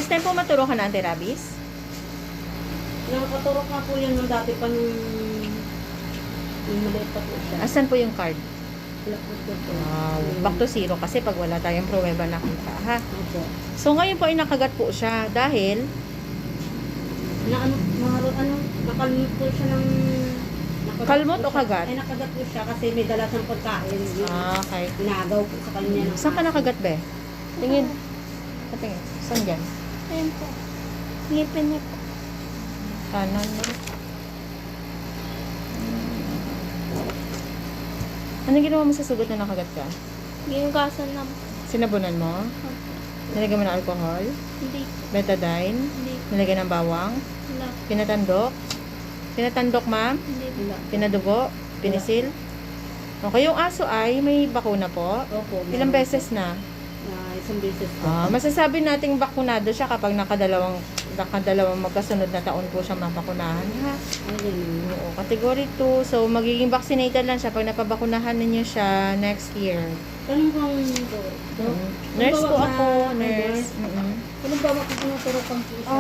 Last time po maturo ka na anti-rabies? Nakaturok nga po yan nung dati pa nung maliit pa po siya. Asan po yung card? Wala po po po. Wow. Back to zero kasi pag wala tayong pruweba nakita, ha? Opo. So, ngayon po ay nakagat po siya dahil Nakalmot po siya ng... Kalmot o kagat? Ay, nakagat po siya kasi may dala siyang pagkain. okay. Inagaw po sa kanya. Saan ka nakagat, be? Tingin. Patingin. Saan dyan? Ayun po. Ngipin niya po. Kanan mo. Anong ginawa mo sa sugat na nakagat ka? Ginugasan lang. Sinabunan mo? Opo. Nilagyan mo ng alcohol? Hindi. Betadine? Hindi. Nilagyan ng bawang? Wala. Pinatandok? Pinatandok, ma'am? Hindi. Pinadugo? Pinisil? Okay, yung aso ay may bakuna po? Opo. Ilang beses na? Isang beses po. Masasabi nating bakunado siya kapag nakadalawang magkasunod na taon po siya mapakunahan. Ha? Ayun. Oo, category 2. So, magiging vaccinated lang siya pag napabakunahan ninyo siya next year. Anong bang Nurse po ako, nurse. Anong bawa ko tinuturokan po siya?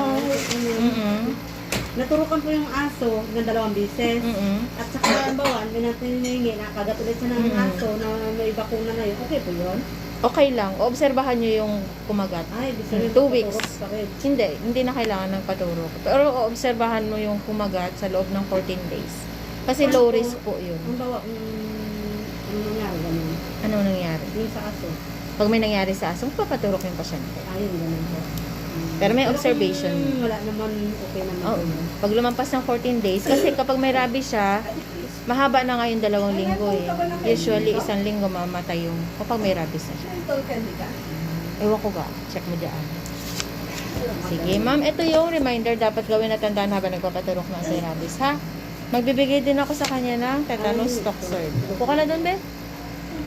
Naturukan po yung aso ng 2 beses. At saka bawan, may natin hinihingi, nakagat ulit siya ng aso na may bakuna na yun. Okay po yun? Okay lang. Obserbahan nyo yung kumagat. Ay, di sabihin 2 weeks. pa rin. Hindi na kailangan ng paturok. Pero obserbahan mo yung kumagat sa loob ng 14 days. Kasi low risk po yun. Ang bawa, ano nangyari ganun? Ano nangyari? Yung sa aso. Pag may nangyari sa aso, papaturok yung pasyente. Ayun, ganun po. Pero may observation. Kung wala naman, okay naman. Oo. yun. Pag lumampas ng 14 days, kasi kapag may rabies siya, mahaba na nga yung 2 linggo eh. Usually, 1 linggo mamatay yung kapag may rabies na siya. Ewan ko ga, check mo dyan. Sige, ma'am, ito yung reminder dapat gawin at tandaan habang nagpapaturok ng sa rabies, ha? Magbibigay din ako sa kanya ng tetanus toxoid. Upo ka na doon, be?